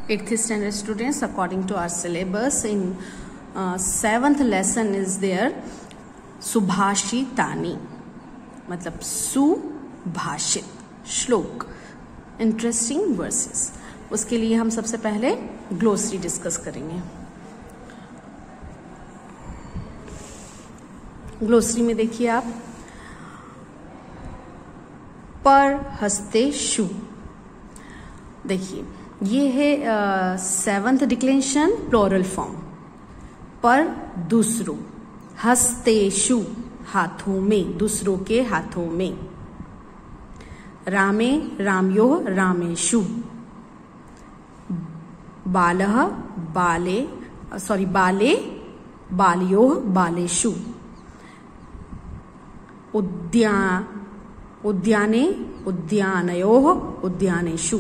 8th standard students, according to our syllabus, in 7th lesson is there सुभाषितानि, मतलब सुभाषित श्लोक, interesting versus. उसके लिए हम सबसे पहले ग्लोसरी डिस्कस करेंगे। ग्लोसरी में देखिए आप, पर हस्ते शु, देखिए ये है 7th डिक्लेंशन प्लोरल फॉर्म। पर दूसरों, हस्तेषु हाथों में, दूसरों के हाथों में। रामे रामयोः रामेषु, बालः बाले बाले बालयोः बालेषु। उद्याने उद्यानयोः उद्यानेषु,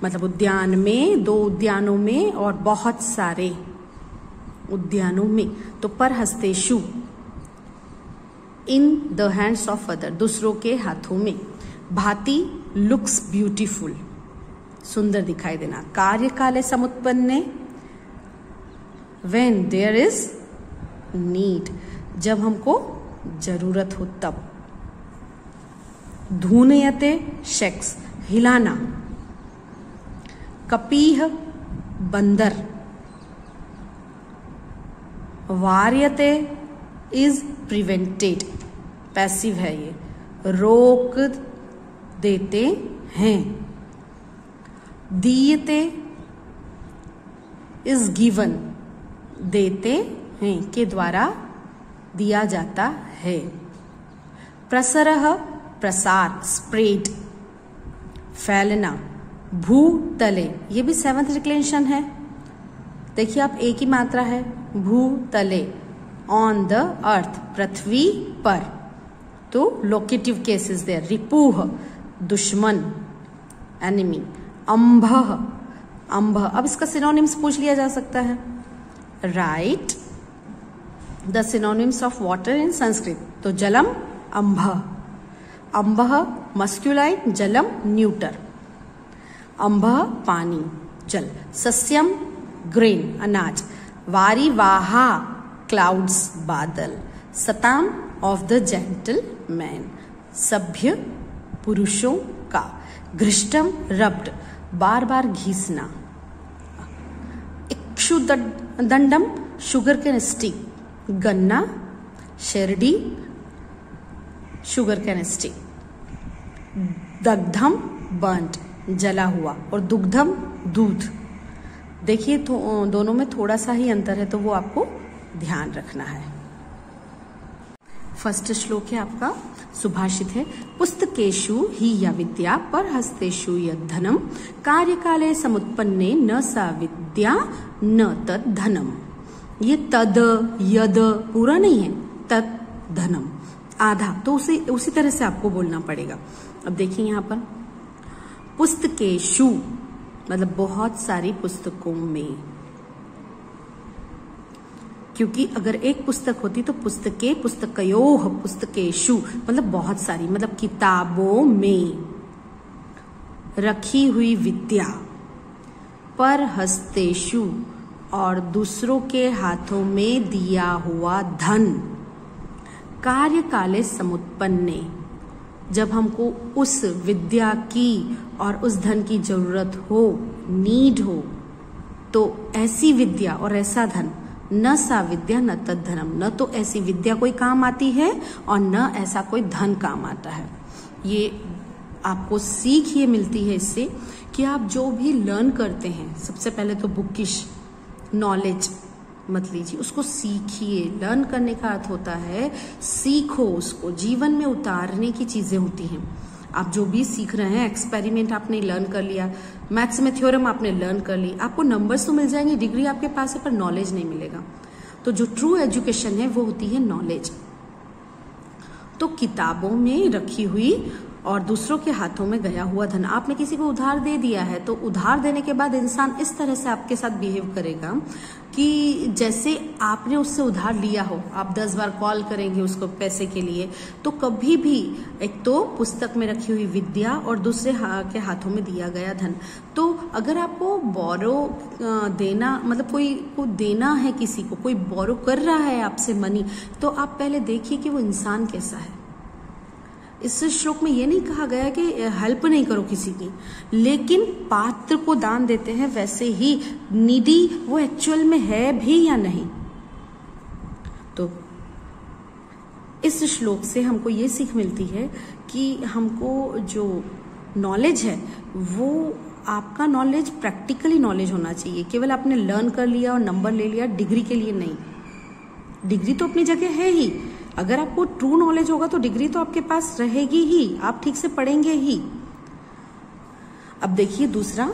मतलब उद्यान में, दो उद्यानों में और बहुत सारे उद्यानों में। तो पर हस्तेषु, in the hands of other, दूसरों के हाथों में। भाति लुक्स ब्यूटीफुल, सुंदर दिखाई देना। कार्यकाले समुत्पन्ने, व्हेन देयर इज नीड, जब हमको जरूरत हो तब। धूनयते शेक्स, हिलाना। कपीह बंदर। वार्यते इज प्रिवेंटेड, पैसिव है ये, रोक देते हैं। दीयते इज गिवन, देते हैं के द्वारा दिया जाता है। प्रसरह प्रसार, स्प्रेड, फैलना। भूतले, ये भी 7th डिक्लेंशन है। देखिए आप, एक ही मात्रा है, भूतले, ऑन द अर्थ, पृथ्वी पर। तो लोकेटिव केसेस देयर। रिपुह, दुश्मन, एनिमी। अंभः, अंभ, अब इसका सिनोनिम्स पूछ लिया जा सकता है। Right the synonyms of water in Sanskrit. तो जलम अंभः, अंभः मस्क्यूलाइन, जलम न्यूटर। अंभः पानी, जल। सस्यम ग्रेन, अनाज। वारी वाहा क्लाउड्स, बादल। सताम ऑफ द जेंटल मैन, सभ्य पुरुषों का। घृष्टम रब्ड, बार बार घीसना। इक्षुदंडम, शुगर कैन स्टिक, गन्ना। शेरडी, शुगर कैन स्टिक। दग्धम बर्न्ड, जला हुआ। और दुग्धम दूध। देखिए तो दोनों में थोड़ा सा ही अंतर है, तो वो आपको ध्यान रखना है। फर्स्ट श्लोक है आपका, सुभाषित है। पुस्तकेषु हि या विद्या, पर हस्तेषु यद् धनम। कार्यकाले समुत्पन्ने न सा विद्या न तद धनम। ये तद यद पूरा नहीं है, तद धनम आधा, तो उसी तरह से आपको बोलना पड़ेगा। अब देखिए यहाँ पर, पुस्तकेषु मतलब बहुत सारी पुस्तकों में, क्योंकि अगर एक पुस्तक होती तो पुस्तके, पुस्तकयोः, पुस्तकेषु मतलब बहुत सारी, मतलब किताबों में। रखी हुई विद्या। पर हस्तेषु, और दूसरों के हाथों में दिया हुआ धन। कार्यकाले समुत्पन्ने, जब हमको उस विद्या की और उस धन की जरूरत हो, नीड हो, तो ऐसी विद्या और ऐसा धन। न सा विद्या न तद धनम, न तो ऐसी विद्या कोई काम आती है और न ऐसा कोई धन काम आता है। ये आपको सीख ये मिलती है इससे कि आप जो भी लर्न करते हैं, सबसे पहले तो बुकिश नॉलेज मत लीजिए, उसको सीखिए। लर्न करने का अर्थ होता है सीखो, उसको जीवन में उतारने की चीजें होती हैं। आप जो भी सीख रहे हैं, एक्सपेरिमेंट आपने लर्न कर लिया, मैथ्स में थ्योरम आपने लर्न कर ली, आपको नंबर्स तो मिल जाएंगे, डिग्री आपके पास है, पर नॉलेज नहीं मिलेगा। तो जो ट्रू एजुकेशन है वो होती है नॉलेज। तो किताबों में रखी हुई और दूसरों के हाथों में गया हुआ धन। आपने किसी को उधार दे दिया है तो उधार देने के बाद इंसान इस तरह से आपके साथ बिहेव करेगा कि जैसे आपने उससे उधार लिया हो। आप 10 बार कॉल करेंगे उसको पैसे के लिए, तो कभी भी एक तो पुस्तक में रखी हुई विद्या और दूसरे के हाथों में दिया गया धन। तो अगर आपको बोरो देना, मतलब कोई को देना है, किसी को कोई बोरो कर रहा है आपसे मनी, तो आप पहले देखिए कि वो इंसान कैसा है। इस श्लोक में ये नहीं कहा गया कि हेल्प नहीं करो किसी की, लेकिन पात्र को दान देते हैं वैसे ही नीडी वो एक्चुअल में है भी या नहीं। तो इस श्लोक से हमको ये सीख मिलती है कि हमको जो नॉलेज है वो आपका नॉलेज प्रैक्टिकली नॉलेज होना चाहिए। केवल आपने लर्न कर लिया और नंबर ले लिया डिग्री के लिए नहीं। डिग्री तो अपनी जगह है ही, अगर आपको ट्रू नॉलेज होगा तो डिग्री तो आपके पास रहेगी ही, आप ठीक से पढ़ेंगे ही। अब देखिए दूसरा,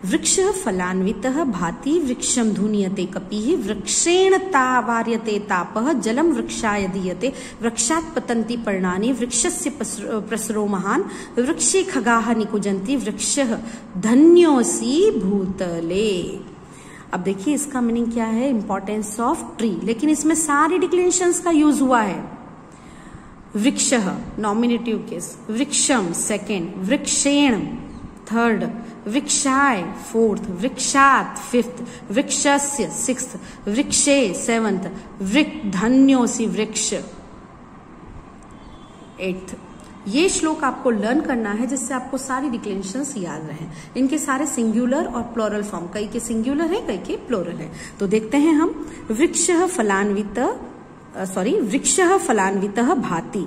वृक्ष फलान्वितः भाति वृक्षम धुनीयते कपिः वृक्षेण तावार्यते तापः जलम वृक्षाय दीयते वृक्षात् पतन्ति पर्णानि वृक्षस्य प्रसरो महान् वृक्षे खगाः निकुजन्ति वृक्षः धन्योऽसि भूतले। अब देखिए इसका मीनिंग क्या है, इंपॉर्टेंस ऑफ ट्री, लेकिन इसमें सारी डिक्लेरेशंस का यूज हुआ है। वृक्षः नॉमिनेटिव केस, वृक्षम सेकेंड, वृक्षेण थर्ड, वृक्षाय फोर्थ, वृक्षात् फिफ्थ, वृक्षस्य सिक्स्थ, वृक्षे सेवंथ, धन्योऽसि वृक्ष एट्थ। ये श्लोक आपको लर्न करना है जिससे आपको सारी डिक्लेरेशंस याद रहे। इनके सारे सिंगुलर और प्लोरल फॉर्म, कई के सिंगुलर है कई के प्लोरल है। तो देखते हैं हम, वृक्षः फलान्वितः भाति।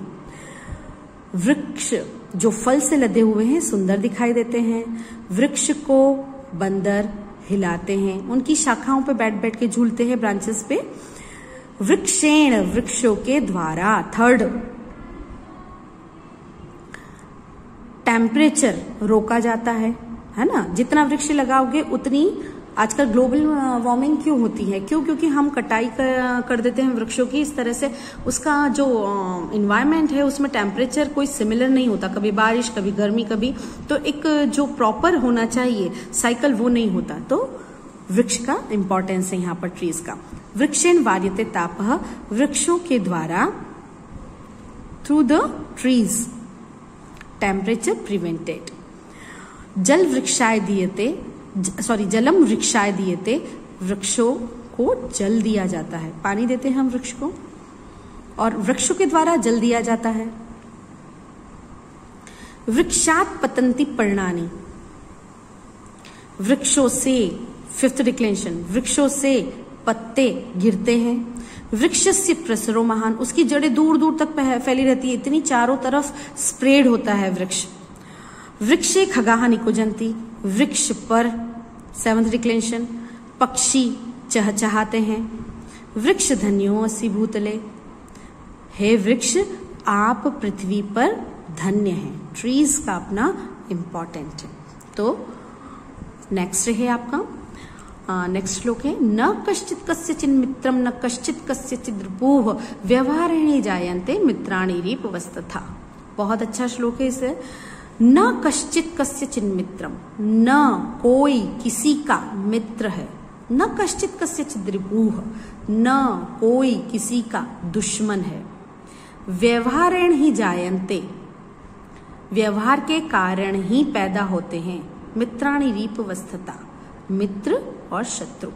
वृक्ष जो फल से लदे हुए हैं सुंदर दिखाई देते हैं। वृक्ष को बंदर हिलाते हैं, उनकी शाखाओं पे बैठ बैठ के झूलते हैं, ब्रांचेस पे। वृक्षेण वृक्षों के द्वारा, थर्ड टेम्परेचर रोका जाता है ना। जितना वृक्ष लगाओगे उतनी, आजकल ग्लोबल वार्मिंग क्यों होती है, क्योंकि हम कटाई कर देते हैं वृक्षों की। इस तरह से उसका जो इन्वायरमेंट है उसमें टेम्परेचर कोई सिमिलर नहीं होता, कभी बारिश कभी गर्मी कभी, तो एक जो प्रॉपर होना चाहिए साइकिल वो नहीं होता। तो वृक्ष का इंपॉर्टेंस है यहाँ पर ट्रीज का। वृक्षेण वार्यते तापः, वृक्षों के द्वारा, through the trees temperature prevented. जलम वृक्षाय दीयते, वृक्षों को जल दिया जाता है, पानी देते हैं हम वृक्ष को, और वृक्षों के द्वारा जल दिया जाता है। वृक्षात् पतन्ति पर्णानि, वृक्षों से, फिफ्थ डिक्लेरेशन, वृक्षों से पत्ते गिरते हैं। वृक्षस्य प्रसरो महान, उसकी जड़ें दूर दूर तक फैली रहती है, इतनी चारों तरफ स्प्रेड होता है वृक्ष। वृक्षे खगाः निकुजन्ति, वृक्ष पर, सेवंथ डिक्लेरेशन, पक्षी चहचहाते हैं। वृक्ष धन्योऽसि भूतले, हे वृक्ष आप पृथ्वी पर धन्य हैं। ट्रीज का अपना इंपॉर्टेंट है। तो नेक्स्ट है आपका, नेक्स्ट श्लोक है, न कश्चित् कस्यचिन् मित्रं न कश्चित् कस्यचित् रिपुः व्यवहारेण जायन्ते मित्राणि रीपवस्तथा। बहुत अच्छा श्लोक है इसे। न कश्चित् कस्यचिन् मित्रम, न कोई किसी का मित्र है, न कश्चित् कस्यचित् रिपुः, न कोई किसी का दुश्मन है। व्यवहारेण ही जायन्ते, व्यवहार के कारण ही पैदा होते हैं। मित्राणि रीपवस्थता, मित्र और शत्रु।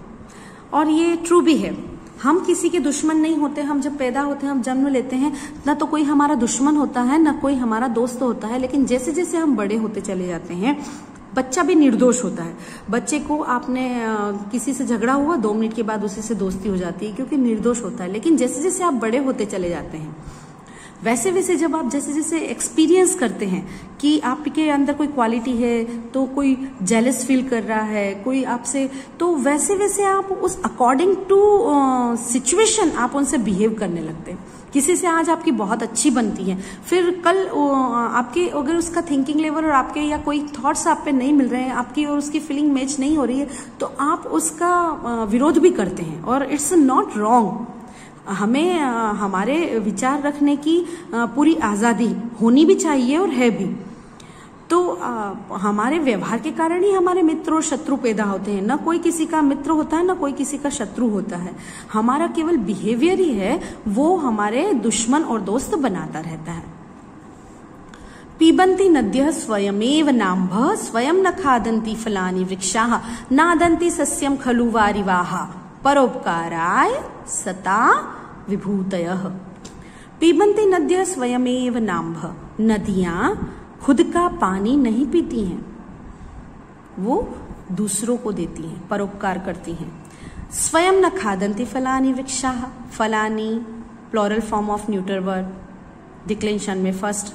और ये ट्रू भी है, हम किसी के दुश्मन नहीं होते। हम जब पैदा होते हैं, हम जन्म लेते हैं, ना तो कोई हमारा दुश्मन होता है ना कोई हमारा दोस्त होता है। लेकिन जैसे जैसे हम बड़े होते चले जाते हैं, बच्चा भी निर्दोष होता है। बच्चे को आपने किसी से झगड़ा हुआ, 2 मिनट के बाद उसी से दोस्ती हो जाती है क्योंकि निर्दोष होता है। लेकिन जैसे जैसे आप बड़े होते चले जाते हैं, वैसे वैसे जब आप जैसे जैसे एक्सपीरियंस करते हैं कि आपके अंदर कोई क्वालिटी है, तो कोई जेलस फील कर रहा है कोई आपसे, तो वैसे वैसे आप उस अकॉर्डिंग टू सिचुएशन आप उनसे बिहेव करने लगते हैं। किसी से आज आपकी बहुत अच्छी बनती है, फिर कल आपके अगर उसका थिंकिंग लेवल और आपके या कोई थॉट्स आप पे नहीं मिल रहे हैं, आपकी और उसकी फीलिंग मैच नहीं हो रही है, तो आप उसका विरोध भी करते हैं। और इट्स नॉट रॉन्ग। हमें हमारे विचार रखने की पूरी आजादी होनी भी चाहिए और है भी, तो हमारे व्यवहार के कारण ही हमारे मित्र और शत्रु पैदा होते हैं। ना कोई किसी का मित्र होता है, ना कोई किसी का शत्रु होता है। हमारा केवल बिहेवियर ही है वो हमारे दुश्मन और दोस्त बनाता रहता है। पिबन्ति नद्यः स्वयमेव नाम्भः स्वयं न खादन्ति फलानि वृक्षाः नादन्ति सस्यं खलु वारिवाः परोपकाराय सता विभूतयः। पिबन्ति नद्यः स्वयमेव नाम्भः, नदियां खुद का पानी नहीं पीती हैं, वो दूसरों को देती हैं, परोपकार करती हैं। स्वयं न खादन्ति फलानि वृक्षाः, फलानि plural form of neuter verb, declension में फर्स्ट,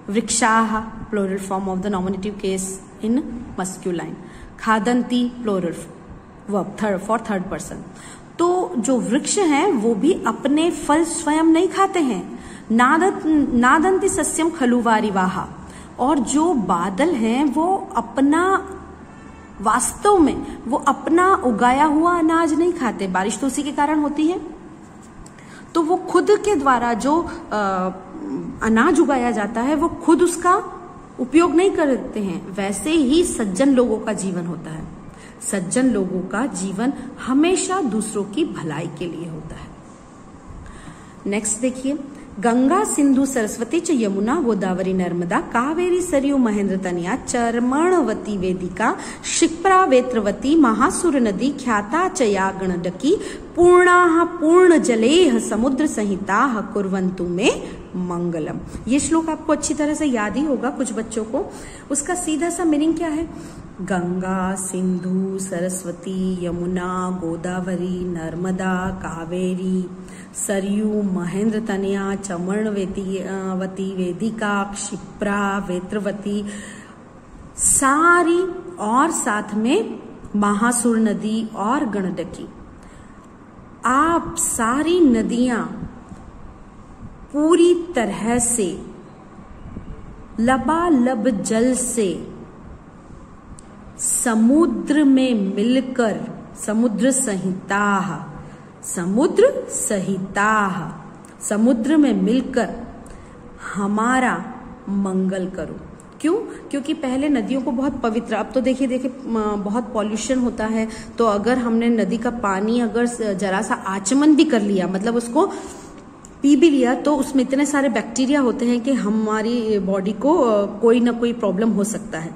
वृक्षाः plural form of the nominative case in masculine, खादन्ति प्लूरल वर्ब थर्ड पर्सन। तो जो वृक्ष हैं वो भी अपने फल स्वयं नहीं खाते हैं। नादन्ति सस्यम खलु वारिवाहा, और जो बादल हैं वो अपना वास्तव में वो अपना उगाया हुआ अनाज नहीं खाते। बारिश तो उसी के कारण होती है, तो वो खुद के द्वारा जो अनाज उगाया जाता है वो खुद उसका उपयोग नहीं करते हैं। वैसे ही सज्जन लोगों का जीवन होता है। सज्जन लोगों का जीवन हमेशा दूसरों की भलाई के लिए होता है। नेक्स्ट देखिए, गंगा सिंधु सरस्वती च यमुना गोदावरी नर्मदा कावेरी सरयू महेंद्र तनया चर्मणवती वेदिका क्षिप्रा वेत्रवती महासुर नदी ख्याता च या गणडकी पूर्णाः पूर्ण जलेह समुद्र संहिताः कुर्वन्तु में मंगलम। ये श्लोक आपको अच्छी तरह से याद ही होगा कुछ बच्चों को। उसका सीधा सा मीनिंग क्या है? गंगा सिंधु सरस्वती यमुना गोदावरी नर्मदा कावेरी सरयू महेंद्र तनया चर्मणवती वेदिका क्षिप्रा वेत्रवती सारी, और साथ में महासुर नदी और गणडकी, आप सारी नदियां पूरी तरह से लबालब जल से समुद्र में मिलकर समुद्र सहिता समुद्र में मिलकर हमारा मंगल करो। क्यों? क्योंकि पहले नदियों को बहुत पवित्र, अब तो देखिए बहुत पॉल्यूशन होता है, तो अगर हमने नदी का पानी अगर जरा सा आचमन भी कर लिया, मतलब उसको पी भी लिया, तो उसमें इतने सारे बैक्टीरिया होते हैं कि हमारी बॉडी को कोई ना कोई प्रॉब्लम हो सकता है।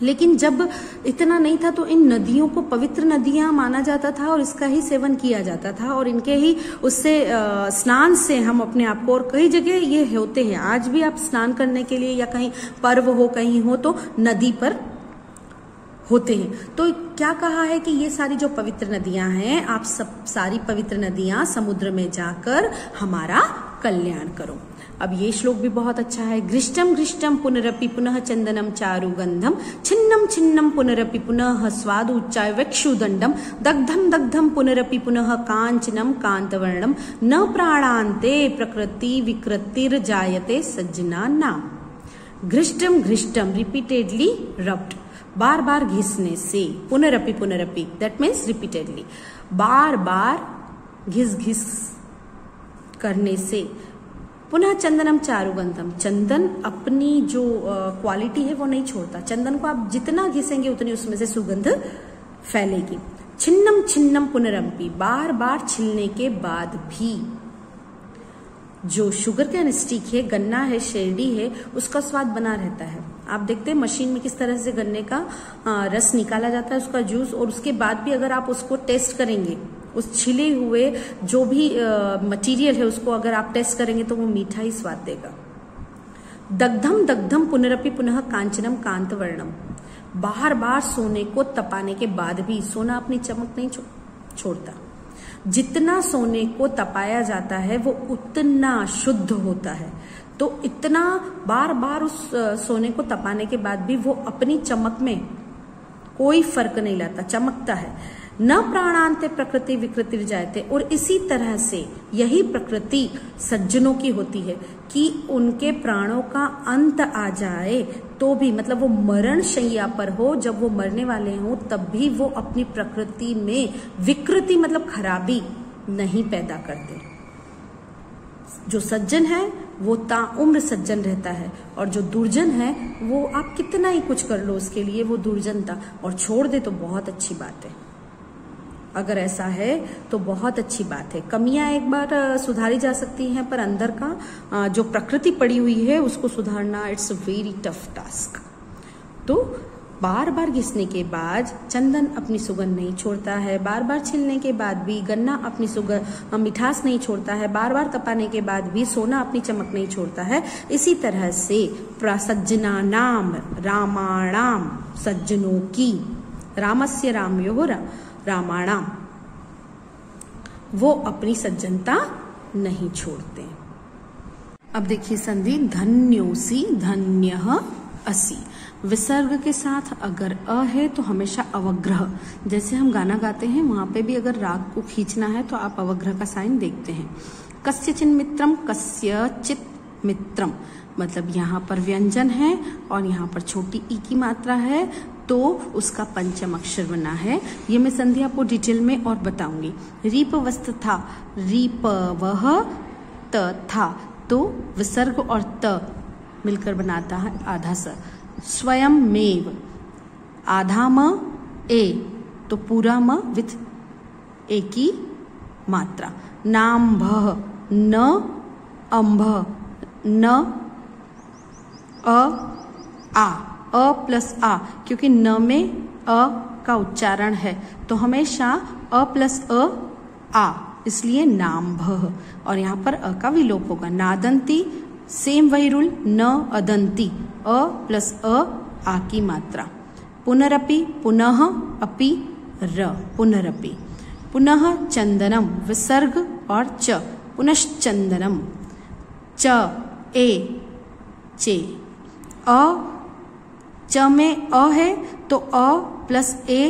लेकिन जब इतना नहीं था तो इन नदियों को पवित्र नदियां माना जाता था और इसका ही सेवन किया जाता था, और इनके ही उससे स्नान से हम अपने आप को, और कई जगह ये होते हैं आज भी, आप स्नान करने के लिए या कहीं पर्व हो कहीं हो तो नदी पर होते हैं। तो क्या कहा है कि ये सारी जो पवित्र नदियां हैं, आप सब सारी पवित्र नदियां समुद्र में जाकर हमारा कल्याण करो। अब ये श्लोक भी बहुत अच्छा है। घृष्टम घृष्टम पुनरपि पुनः चंदनम चारु गंधम छिन्नम छिन्नम पुनरपि पुनः स्वादु उच्चाय वक्षुदंडम दग्धम दग्धम पुनरपि पुनः कांचनम कांतवर्णम न प्राणान्ते प्रकृति विकृतिर्जायते सज्जना नाम। घृष्टम घृष्टम रिपीटेडली रब्ड, बार बार घिसने से, पुनरपि पुनरपि दैट मीन्स रिपीटेडली, बार बार घिस घिस करने से, पुनः चंदनम चारुगंधम, चंदन अपनी जो क्वालिटी है वो नहीं छोड़ता, चंदन को आप जितना घिसेंगे उतनी उसमें से सुगंध फैलेगी। छिन्नम छिन्नम पुनरपि, बार बार छिलने के बाद भी जो शुगर कैन स्टिक है, गन्ना है, शेरडी है, उसका स्वाद बना रहता है। आप देखते हैं मशीन में किस तरह से गन्ने का रस निकाला जाता है, उसका जूस, और उसके बाद भी अगर आप उसको टेस्ट करेंगे, उस छिले हुए जो भी मटेरियल है उसको अगर आप टेस्ट करेंगे तो वो मीठा ही स्वाद देगा। दग्धम दग्धम पुनरपि पुनः कांचनम कांतवर्णम, बार बार सोने को तपाने के बाद भी सोना अपनी चमक नहीं छोड़ता। जितना सोने को तपाया जाता है वो उतना शुद्ध होता है, तो इतना बार बार उस सोने को तपाने के बाद भी वो अपनी चमक में कोई फर्क नहीं लाता, चमकता है। न प्राणांते प्रकृति विकृति जायते, और इसी तरह से यही प्रकृति सज्जनों की होती है कि उनके प्राणों का अंत आ जाए तो भी, मतलब वो मरण शैया पर हो, जब वो मरने वाले हो तब भी वो अपनी प्रकृति में विकृति मतलब खराबी नहीं पैदा करते। जो सज्जन है वो ताउम्र सज्जन रहता है, और जो दुर्जन है वो आप कितना ही कुछ कर लो उसके लिए वो दुर्जनता और छोड़ दे तो बहुत अच्छी बात है। अगर ऐसा है तो बहुत अच्छी बात है। कमियां एक बार सुधारी जा सकती हैं, पर अंदर का जो प्रकृति पड़ी हुई है उसको सुधारना it's a very tough task. तो बार बार घिसने के बाद चंदन अपनी सुगंध नहीं छोड़ता है, बार बार छिलने के बाद भी गन्ना अपनी सुगंध मिठास नहीं छोड़ता है, बार बार तपाने के बाद भी सोना अपनी चमक नहीं छोड़ता है। इसी तरह से प्रसज्जना नाम रामाणाम, सज्जनों की, रामस्य रामयोः रामाणाम, वो अपनी सज्जनता नहीं छोड़ते। अब देखिए संधि धन्योसी, धन्यः असि। विसर्ग के साथ अगर अ है तो हमेशा अवग्रह, जैसे हम गाना गाते हैं वहां पे भी अगर राग को खींचना है तो आप अवग्रह का साइन देखते हैं। कस्यचित् मित्रम, कस्यचित् मित्रम, मतलब यहाँ पर व्यंजन है और यहाँ पर छोटी ई की मात्रा है तो उसका पंचम अक्षर बना है। ये मैं संधि आपको डिटेल में और बताऊंगी। रीपवस्त था, रीप वह त था, तो विसर्ग और त मिलकर बनाता है आधा स। स्वयं मेव, आधा म ए, तो पूरा म विथ ए की मात्रा। नाम भ, न अम्भ, न अ प्लस आ, क्योंकि न में अ का उच्चारण है तो हमेशा अ प्लस आ, इसलिए नाम भ, और यहाँ पर अ का विलोप होगा। नादंती, सेम वही रूल, न अदंती, अ प्लस आ की मात्रा। पुनरपि, पुनः, अपि र, पुनरपि। पुनः चंदनम, विसर्ग और च, पुनश्चंदनम। च ए चे, च में अ है तो अ प्लस ए,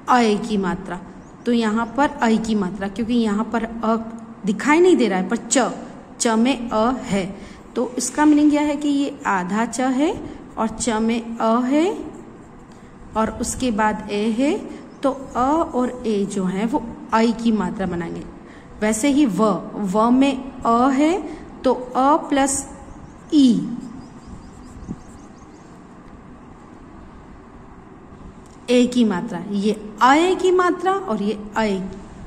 अ की मात्रा, तो यहाँ पर अ की मात्रा, क्योंकि यहाँ पर अ दिखाई नहीं दे रहा है पर च में अ है, तो इसका मीनिंग यह है कि ये आधा च है और च में अ है और उसके बाद ए है, तो अ और ए जो है वो अ की मात्रा बनाएंगे। वैसे ही व में अ है तो अ प्लस ई, ए की मात्रा, ये आए की मात्रा और ये आए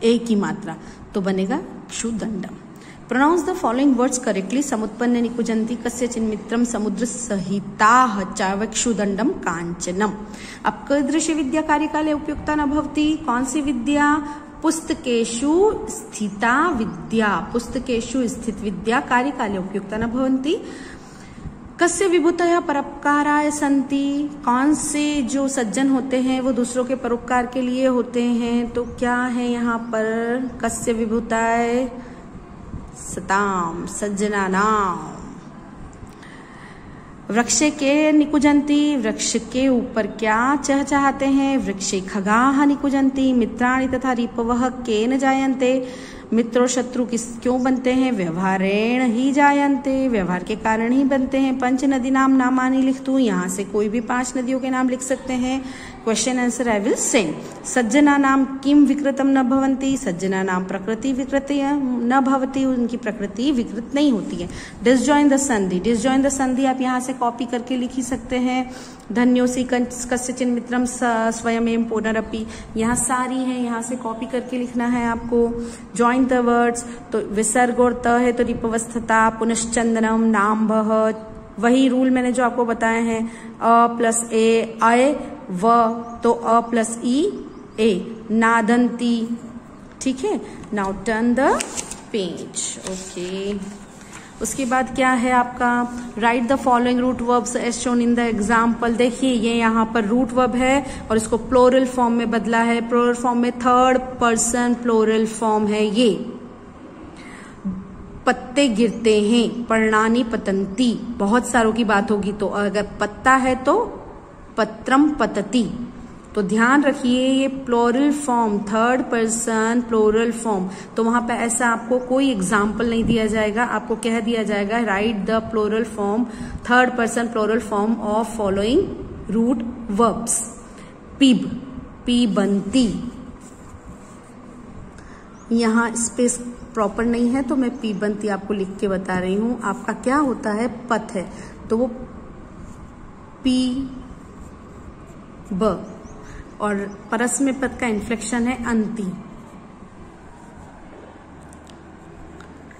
ए की मात्रा, तो बनेगा क्षुदंडम। Pronounce the following words correctly. समुत्पन्न निकुजंती कस्यचिन् मित्रम समुद्र सहिताः चावक्षुदंडम कांचनम। अब कीदृशी विद्या कार्यकाले उपयुक्ता न भवति, कौन सी विद्या? पुस्तकेषु स्थिता विद्या, पुस्तकेषु स्थित विद्या कार्यकाले उपयुक्ता न भवन्ति। कस्य विभूतयः परोपकाराय सन्ति, कौन से जो सज्जन होते हैं वो दूसरों के परोपकार के लिए होते हैं, तो क्या है यहाँ पर? कस्य विभूताय सताम, सज्जनानाम। वृक्ष के निकुजंती, वृक्ष के ऊपर क्या चहचहाते हैं? वृक्षे खगाः निकुजंती, मित्राणि तथा रिपवः केन जायन्ते, मित्र और शत्रु क्यों बनते हैं? व्यवहारेण ही जायन्ते, व्यवहार के कारण ही बनते हैं। पंच नदी नाम नामानि लिखतु, यहाँ से कोई भी 5 नदियों के नाम लिख सकते हैं। Question answer I will send. सज्जना नाम किम विकृतम न भवन्ति, सज्जना नाम प्रकृति विकृति न भवति, उनकी प्रकृति विकृत नहीं होती है। डिसजॉइन द संधि, डिसजॉइन द संधि आप यहाँ से कॉपी करके लिख ही सकते हैं। धन्योसी कस्यचिन् मित्रम स्वयमेव पुनरपि, यहाँ सारी है, यहाँ से कॉपी करके लिखना है आपको। जॉइन द वर्ड्स, तो विसर्ग और त है तो रिपवस्थता, पुनश्चंदनम, नाम भः, वही रूल मैंने जो आपको बताए हैं। अ प्लस ए आए, व तो अ प्लस ई ए, नादंती। ठीक है, now turn the page. Okay, उसके बाद क्या है आपका? Write the following root verbs as shown in the example. देखिए ये यहाँ पर रूट वर्ब है और इसको प्लोरल फॉर्म में बदला है। प्लोरल फॉर्म में थर्ड पर्सन प्लोरल फॉर्म है ये। पत्ते गिरते हैं, पर्णानि पतंती, बहुत सारों की बात होगी, तो अगर पत्ता है तो पत्रम पतति। तो ध्यान रखिए ये plural form, third person plural form, तो वहां पे ऐसा आपको कोई एग्जाम्पल नहीं दिया जाएगा, आपको कह दिया जाएगा write the plural form, third person plural form of following root verbs. पिब, पीबंती, यहाँ स्पेस प्रॉपर नहीं है तो मैं पीबंती आपको लिख के बता रही हूँ। आपका क्या होता है, पथ है तो वो पी ब, और परस्मै पद का इन्फ्लेक्शन है अंति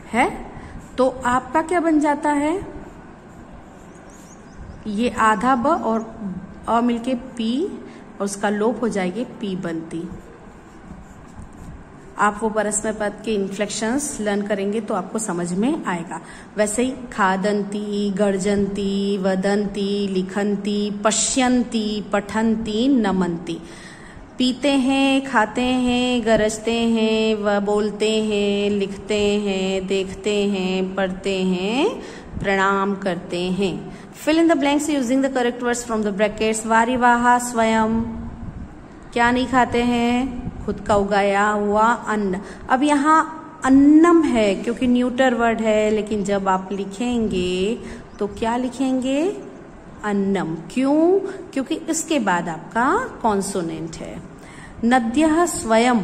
है, तो आपका क्या बन जाता है, ये आधा ब और अ मिलके पी और उसका लोप हो जाएगी पी बनती। आप वो परस्मै पद के इन्फ्लेक्शंस लर्न करेंगे तो आपको समझ में आएगा। वैसे ही खादंती, गर्जंती, वदंती, लिखंती, पश्यंती, पठंती, नमंती। पीते हैं, खाते हैं, गरजते हैं, व बोलते हैं, लिखते हैं, देखते हैं, पढ़ते हैं, प्रणाम करते हैं। Fill in the blanks using the correct words from the brackets. वारिवाहा स्वयं क्या नहीं खाते हैं, खुद का उगाया हुआ अन्न। अब यहाँ अन्नम है क्योंकि न्यूटर वर्ड है, लेकिन जब आप लिखेंगे तो क्या लिखेंगे, अन्नम। क्यों, क्योंकि इसके बाद आपका कॉन्सोनेंट है। नद्यः स्वयं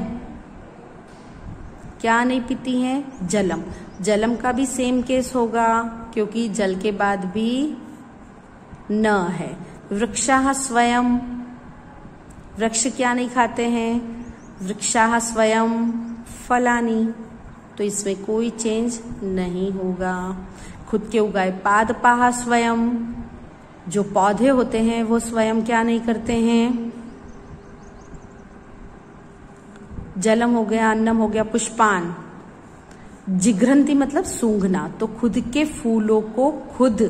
क्या नहीं पीती हैं, जलम। जलम का भी सेम केस होगा क्योंकि जल के बाद भी न है। वृक्षाः स्वयं, वृक्ष क्या नहीं खाते हैं, वृक्षाः स्वयं फलानी, तो इसमें कोई चेंज नहीं होगा। खुद के उगाए पादपाः स्वयं, जो पौधे होते हैं वो स्वयं क्या नहीं करते हैं, जलम हो गया, अन्नम हो गया, पुष्पान। जिघ्रंती मतलब सूंघना, तो खुद के फूलों को खुद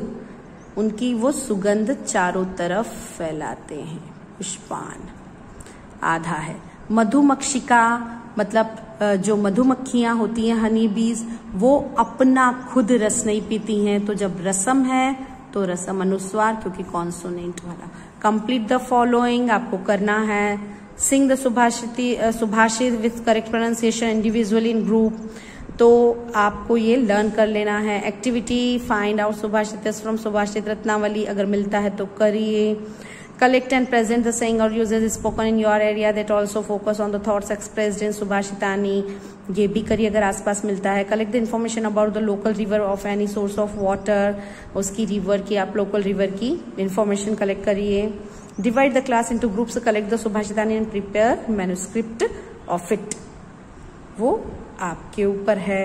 उनकी वो सुगंध चारों तरफ फैलाते हैं, पुष्पान आधा है। मधुमक्षिका मतलब जो मधुमक्खियां होती हैं, हनी बीज, वो अपना खुद रस नहीं पीती हैं, तो जब रसम है तो रसम अनुस्वार क्योंकि कॉन्सोनेंट वाला। कंप्लीट द फॉलोइंग आपको करना है। सिंग द सुभाषित with correct pronunciation individually in group, तो आपको ये लर्न कर लेना है। एक्टिविटी फाइंड आउट सुभाषित फ्रॉम सुभाषित रत्नावली, अगर मिलता है तो करिए। Collect and present the saying और usages spoken in your area that also focus on the thoughts expressed in सुभाषितानी, ये भी करिए अगर आसपास मिलता है। Collect the information about the local river of any source of water, उसकी रिवर की, आप लोकल रिवर की इन्फॉर्मेशन कलेक्ट करिए। Divide the class into groups, collect the सुभाषितानी and prepare manuscript of it, वो आपके ऊपर है।